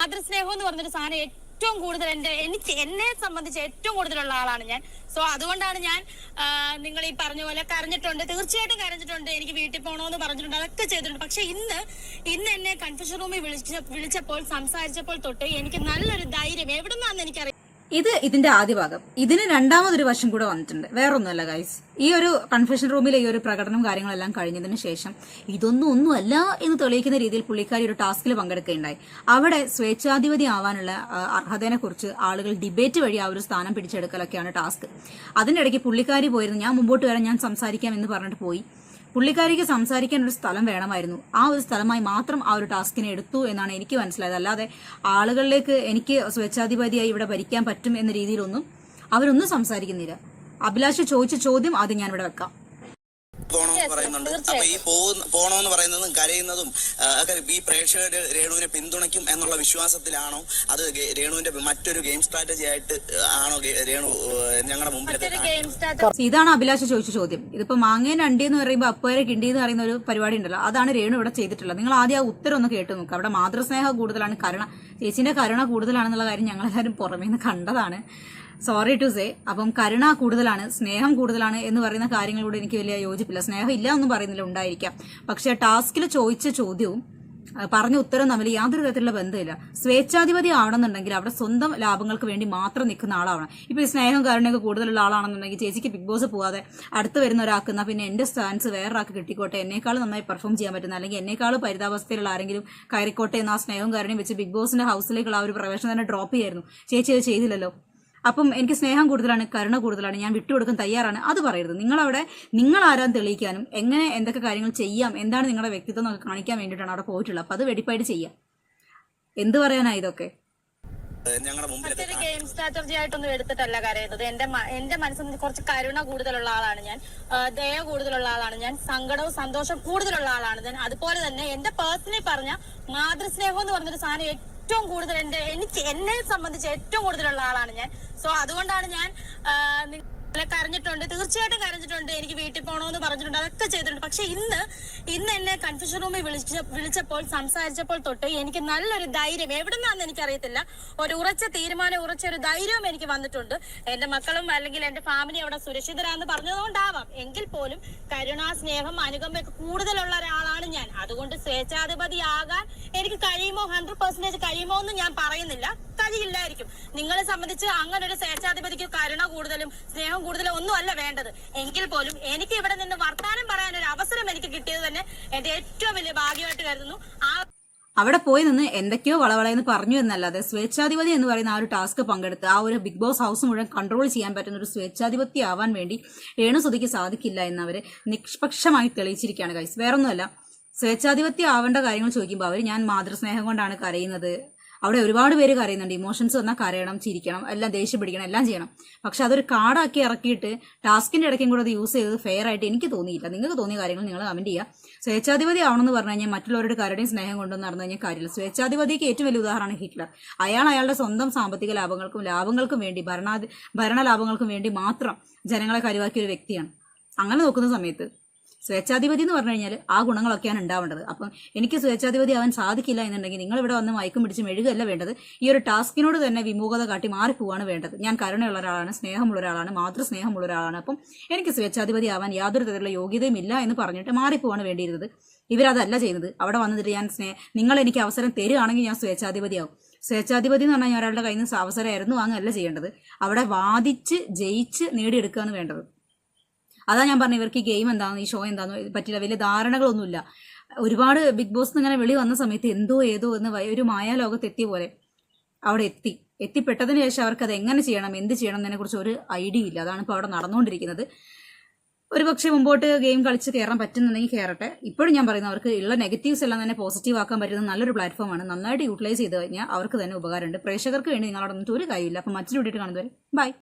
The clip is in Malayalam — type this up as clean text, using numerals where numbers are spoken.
മാതൃസ്നേഹം എന്ന് പറഞ്ഞൊരു സാധനം ഏറ്റവും കൂടുതൽ എന്നെ സംബന്ധിച്ച് ഏറ്റവും കൂടുതലുള്ള ആളാണ് ഞാൻ. സോ അതുകൊണ്ടാണ് ഞാൻ നിങ്ങൾ ഈ പറഞ്ഞ പോലെ കരഞ്ഞിട്ടുണ്ട്, തീർച്ചയായിട്ടും കരഞ്ഞിട്ടുണ്ട്, എനിക്ക് വീട്ടിൽ പോകണമെന്ന് പറഞ്ഞിട്ടുണ്ട്, അതൊക്കെ ചെയ്തിട്ടുണ്ട്. പക്ഷെ ഇന്ന് എന്നെ കൺഫ്യൂഷൻ റൂമിൽ വിളിച്ചപ്പോൾ സംസാരിച്ചപ്പോൾ തൊട്ട് എനിക്ക് നല്ലൊരു ധൈര്യം എവിടെ നിന്നാണെന്ന് എനിക്കറിയാം. ഇതിന്റെ ആദ്യ ഭാഗം. ഇതിന് രണ്ടാമതൊരു വശം കൂടെ വന്നിട്ടുണ്ട്. വേറൊന്നുമല്ല ഗൈസ്, ഈ ഒരു കൺഫെഷൻ റൂമിലെ ഈ ഒരു പ്രകടനം കാര്യങ്ങളെല്ലാം കഴിഞ്ഞതിന് ശേഷം ഒന്നുമല്ല എന്ന് തെളിയിക്കുന്ന രീതിയിൽ പുള്ളിക്കാരി ഒരു ടാസ്കിൽ പങ്കെടുക്കുകയുണ്ടായി. അവിടെ സ്വേച്ഛാധിപതി ആവാനുള്ള അർഹതയെ കുറിച്ച് ആളുകൾ ഡിബേറ്റ് വഴി ആ ഒരു സ്ഥാനം പിടിച്ചെടുക്കലൊക്കെയാണ് ടാസ്ക്. അതിന്റെ ഇടയ്ക്ക് പുള്ളിക്കാരി പോയിരുന്നു, ഞാൻ മുമ്പോട്ട് വരാൻ, ഞാൻ സംസാരിക്കാം എന്ന് പറഞ്ഞിട്ട് പോയി. പുള്ളിക്കാരിക്ക് സംസാരിക്കാൻ ഒരു സ്ഥലം വേണമായിരുന്നു. ആ ഒരു സ്ഥലമായി മാത്രം ആ ഒരു ടാസ്കിനെ എടുത്തു എന്നാണ് എനിക്ക് മനസ്സിലായത്. അല്ലാതെ ആളുകളിലേക്ക് എനിക്ക് സ്വേച്ഛാധിപതിയായി ഇവിടെ ഭരിക്കാൻ പറ്റും എന്ന രീതിയിലൊന്നും അവരൊന്നും സംസാരിക്കുന്നില്ല. അഭിലാഷ് ചോദിച്ച ചോദ്യം അത് ഞാൻ ഇവിടെ വെക്കാം. പോണോന്ന് പറയുന്നുണ്ട്. അപ്പൊ ഈ പോണോന്ന് പറയുന്നതും കരയുന്നതും ഒക്കെ ഈ പ്രേക്ഷകര് രേണുവിനെ പിന്തുണയ്ക്കും എന്നുള്ള വിശ്വാസത്തിലാണോ, അത് രേണുവിന്റെ മറ്റൊരു ഗെയിം സ്ട്രാറ്റജി ആയിട്ട് ആണോ രേണു ഞങ്ങളുടെ മുമ്പിൽ? ഇതാണ് അഭിലാഷ് ചോദിച്ച ചോദ്യം. ഇതിപ്പോ മാങ്ങേൻ അണ്ടി എന്ന് പറയുമ്പോൾ അപ്പേരെ കിണ്ടി എന്ന് പറയുന്ന ഒരു പരിപാടി ഉണ്ടല്ലോ, അതാണ് രേണു ഇവിടെ ചെയ്തിട്ടുള്ളത്. നിങ്ങൾ ആദ്യം ആ ഉത്തരം ഒന്ന് കേട്ടു നോക്കുക. അവിടെ മാതൃസ്നേഹം കൂടുതലാണ്, ചേച്ചിന്റെ കരുണ കൂടുതലാണെന്നുള്ള കാര്യം ഞങ്ങളെല്ലാവരും പുറമേ നിന്ന് കണ്ടതാണ്. Sorry to say. അപ്പം കരുണ കൂടുതലാണ്, സ്നേഹം കൂടുതലാണ് എന്ന് പറയുന്ന കാര്യങ്ങളോട് എനിക്ക് വലിയ യോജിപ്പില്ല. സ്നേഹം ഇല്ല എന്നും പറയുന്നില്ല, ഉണ്ടായിരിക്കാം. പക്ഷെ ടാസ്കിൽ ചോദിച്ച ചോദ്യവും പറഞ്ഞ ഉത്തരവും തമ്മിൽ യാതൊരു തരത്തിലുള്ള ബന്ധമില്ല. സ്വേച്ഛാധിപതി ആവണമെന്നുണ്ടെങ്കിൽ അവിടെ സ്വന്തം ലാഭങ്ങൾക്ക് വേണ്ടി മാത്രം നിൽക്കുന്ന ആളാവണം. ഇപ്പൊ ഈ സ്നേഹം കരുണയൊക്കെ കൂടുതലുള്ള ആളാണെന്നുണ്ടെങ്കിൽ ചേച്ചിക്ക് ബിഗ് ബോസ് പോവാതെ അടുത്ത് വരുന്ന ഒരാൾക്കുന്ന പിന്നെ എന്റെ സ്റ്റാൻസ് വേറൊരാൾക്ക് കിട്ടിക്കോട്ടെ, എന്നേക്കാൾ നന്നായി പെർഫോം ചെയ്യാൻ പറ്റുന്ന അല്ലെങ്കിൽ എന്നേക്കാൾ പരിതാവസ്ഥയിലുള്ള ആരെങ്കിലും കയറിക്കോട്ടെ എന്ന് ആ സ്നേഹവും കരുണയും വെച്ച് ബിഗ് ബോസിന്റെ ഹൗസിലേക്കുള്ള ആ ഒരു പ്രവേശനം തന്നെ ഡ്രോപ്പ് ചെയ്യായിരുന്നു. ചേച്ചി അത് ചെയ്തില്ലല്ലോ. അപ്പം എനിക്ക് സ്നേഹം കൂടുതലാണ്, കരുണ കൂടുതലാണ്, ഞാൻ വിട്ടുകൊടുക്കാൻ തയ്യാറാണ്, അത് പറയരുത്. നിങ്ങൾ ആരാൻ തെളിയിക്കാനും എങ്ങനെ എന്തൊക്കെ കാര്യങ്ങൾ ചെയ്യാം, എന്താണ് നിങ്ങളുടെ വ്യക്തിത്വം എന്നൊക്കെ കാണിക്കാൻ വേണ്ടിയിട്ടാണ് അവിടെ പോയിട്ടുള്ളത്. അപ്പൊ അത് വെടിപ്പായിട്ട് ചെയ്യാം. എന്ത് പറയാനാ ഇതൊക്കെ? മറ്റൊരു ഗെയിം സ്ട്രാറ്റജി ആയിട്ടൊന്നും എടുത്തിട്ടല്ല കരയുന്നത്. എന്റെ മനസ്സിൽ കുറച്ച് കരുണ കൂടുതലുള്ള ആളാണ് ഞാൻ, ദയ കൂടുതലുള്ള ആളാണ് ഞാൻ, സങ്കടവും സന്തോഷം കൂടുതലുള്ള ആളാണ് ഞാൻ. അതുപോലെ തന്നെ എന്റെ പേഴ്സണലി പറഞ്ഞ മാതൃസ്നേഹം എന്ന് പറഞ്ഞൊരു സാധനം ഏറ്റവും കൂടുതൽ എന്നെ സംബന്ധിച്ച് ഏറ്റവും കൂടുതലുള്ള ആളാണ് ഞാൻ. സോ അതുകൊണ്ടാണ് ഞാൻ കരഞ്ഞിട്ടുണ്ട്, തീർച്ചയായിട്ടും കരഞ്ഞിട്ടുണ്ട്, എനിക്ക് വീട്ടിൽ പോകണമെന്ന് പറഞ്ഞിട്ടുണ്ട്, അതൊക്കെ ചെയ്തിട്ടുണ്ട്. പക്ഷെ ഇന്ന് എന്നെ കൺഫ്യൂഷൻ റൂമിൽ വിളിച്ചപ്പോൾ സംസാരിച്ചപ്പോൾ തൊട്ട് എനിക്ക് നല്ലൊരു ധൈര്യം എവിടെ നിന്നാണെന്ന് എനിക്കറിയത്തില്ല, ഒരു ഉറച്ച തീരുമാനം, ഉറച്ചൊരു ധൈര്യവും എനിക്ക് വന്നിട്ടുണ്ട്. എന്റെ മക്കളും അല്ലെങ്കിൽ എന്റെ ഫാമിലി അവിടെ സുരക്ഷിതരാന്ന് പറഞ്ഞതുകൊണ്ടാവാം, എങ്കിൽ പോലും കരുണ, സ്നേഹം, അനുകമ്പയൊക്കെ കൂടുതലുള്ള ഒരാളാണ് ഞാൻ. അതുകൊണ്ട് സ്വേച്ഛാധിപതി ആകാൻ എനിക്ക് കഴിയുമോ, 100% കഴിയുമോ എന്ന് ഞാൻ പറയുന്നില്ല, കഴിയില്ലായിരിക്കും. നിങ്ങളെ സംബന്ധിച്ച് അങ്ങനെ ഒരു സ്വേച്ഛാധിപതിക്ക് കരുണ കൂടുതലും സ്നേഹം കൂടുതലും ഒന്നും അല്ല വേണ്ടത്. എങ്കിൽ പോലും എനിക്ക് ഇവിടെ നിന്ന് വർത്താനം പറയാൻ ഒരു അവസരം എനിക്ക് കിട്ടിയത് തന്നെ എന്റെ ഏറ്റവും വലിയ ഭാഗ്യമായിട്ട് കരുതുന്നു. അവിടെ പോയി നിന്ന് എന്തൊക്കെയോ വളവളയെന്ന് പറഞ്ഞു എന്നല്ലാതെ സ്വേച്ഛാധിപതി എന്ന് പറയുന്ന ആ ഒരു ടാസ്ക് പങ്കെടുത്ത് ആ ഒരു ബിഗ് ബോസ് ഹൗസ് മുഴുവൻ കൺട്രോൾ ചെയ്യാൻ പറ്റുന്ന ഒരു സ്വേച്ഛാധിപത്യം ആവാൻ വേണ്ടി രേണുസുതിക്ക് സാധിക്കില്ല എന്നവര് നിഷ്പക്ഷമായി തെളിയിച്ചിരിക്കുകയാണ് ഗൈസ്. വേറൊന്നുമല്ല, സ്വേച്ഛാധിപത്യം ആവേണ്ട കാര്യങ്ങൾ ചോദിക്കുമ്പോൾ അവർ ഞാൻ മാതൃസ്നേഹം കൊണ്ടാണ് കരയുന്നത്, അവിടെ ഒരുപാട് പേര് കരയുന്നുണ്ട്, ഇമോഷൻസ് വന്നാൽ കരയണം, ചിരിക്കണം, എല്ലാം ദേഷ്യം പിടിക്കണം, എല്ലാം ചെയ്യണം. പക്ഷെ അതൊരു കാർഡാക്കി ഇറക്കിയിട്ട് ടാസ്കിന്റെ ഇടയ്ക്കും കൂടെ അത് യൂസ് ചെയ്തത് ഫെയർ ആയിട്ട് എനിക്ക് തോന്നിയില്ല. നിങ്ങൾക്ക് തോന്നിയ കാര്യങ്ങൾ നിങ്ങൾ കമന്റ് ചെയ്യുക. സ്വേച്ഛാധിപതി ആവണമെന്ന് പറഞ്ഞു കഴിഞ്ഞാൽ മറ്റുള്ളവരുടെ കരുണയും സ്നേഹം കൊണ്ടൊന്നും നടന്നു കഴിഞ്ഞാൽ കാര്യമില്ല. സ്വേച്ഛാധിപതിക്ക് ഏറ്റവും വലിയ ഉദാഹരണമാണ് ഹിറ്റ്ലർ. അയാളുടെ സ്വന്തം സാമ്പത്തിക ലാഭങ്ങൾക്കും വേണ്ടി ഭരണ ലാഭങ്ങൾക്കും വേണ്ടി മാത്രം ജനങ്ങളെ കരുവാക്കിയ ഒരു വ്യക്തിയാണ്. അങ്ങനെ നോക്കുന്ന സമയത്ത് സ്വേച്ഛാധിപതി എന്ന് പറഞ്ഞു കഴിഞ്ഞാൽ ആ ഗുണങ്ങളൊക്കെയാണ് ഉണ്ടാവേണ്ടത്. അപ്പം എനിക്ക് സ്വേച്ഛാധിപതി ആവാൻ സാധിക്കില്ല എന്നുണ്ടെങ്കിൽ നിങ്ങൾ ഇവിടെ വന്ന് മയക്കും പിടിച്ച് മെഴുകല്ല വേണ്ടത്, ഈ ഒരു ടാസ്കിനോട് തന്നെ വിമുഖത കാട്ടി മാറിപ്പോവാണ് വേണ്ടത്. ഞാൻ കരുണയുള്ള ഒരാളാണ്, സ്നേഹമുള്ള ഒരാളാണ്, മാതൃസ്നേഹമുള്ള ഒരാളാണ്, അപ്പം എനിക്ക് സ്വേച്ഛാധിപതി ആവാൻ യാതൊരു തരത്തിലുള്ള യോഗ്യതയും ഇല്ല എന്ന് പറഞ്ഞിട്ട് മാറിപ്പോവാണ് വേണ്ടിയിരുന്നത്. ഇവരതല്ല ചെയ്യുന്നത്. അവിടെ വന്നിട്ട് ഞാൻ നിങ്ങൾ എനിക്ക് അവസരം തരികയാണെങ്കിൽ ഞാൻ സ്വേച്ഛാധിപതിയാവും. സ്വേച്ഛാധിപതി എന്ന് പറഞ്ഞാൽ ഞാൻ ഒരാളുടെ കയ്യിൽ നിന്ന് അവസരമായിരുന്നു വാങ്ങല്ല ചെയ്യേണ്ടത്, അവിടെ വാദിച്ച് ജയിച്ച് നേടിയെടുക്കുകയാണ് വേണ്ടത്. അതാ ഞാൻ പറഞ്ഞു, ഇവർക്ക് ഈ ഗെയിം എന്താണെന്ന്, ഈ ഷോ എന്താണെന്ന് പറ്റില്ല, വലിയ ധാരണകളൊന്നുമില്ല. ഒരുപാട് ബിഗ് ബോസ് ഇങ്ങനെ വെളി വന്ന സമയത്ത് എന്തോ എന്ന് ഒരു മായാലോകത്ത് എത്തിയ പോലെ അവിടെ എത്തിപ്പെട്ടതിന് ശേഷം അവർക്ക് അത് എങ്ങനെ ചെയ്യണം, എന്ത് ചെയ്യണം എന്നതിനെ കുറിച്ച് ഒരു ഐഡിയ ഇല്ല. അതാണ് ഇപ്പോൾ അവിടെ നടന്നുകൊണ്ടിരിക്കുന്നത്. ഒരു പക്ഷേ മുമ്പോട്ട് ഗെയിം കളിച്ച് കയറാൻ പറ്റുന്നുണ്ടെങ്കിൽ കയറട്ടെ. ഇപ്പോഴും ഞാൻ പറയുന്നത് അവർക്ക് ഉള്ള നെഗറ്റീവ്സ് എല്ലാം തന്നെ പോസിറ്റീവ് ആക്കാൻ പറ്റുന്ന നല്ലൊരു പ്ലാറ്റ്ഫോമാണ്. നന്നായിട്ട് യൂട്ടിലൈസ് ചെയ്ത് കഴിഞ്ഞാൽ അവർക്ക് തന്നെ ഉപകാരമുണ്ട്. പ്രേക്ഷകർക്ക് വേണ്ടി നിങ്ങളവിടെ ഒന്നും ഒരു കാര്യമില്ല. അപ്പം മറ്റൊരു വീഡിയോ കാണുന്നവരെ ബൈ.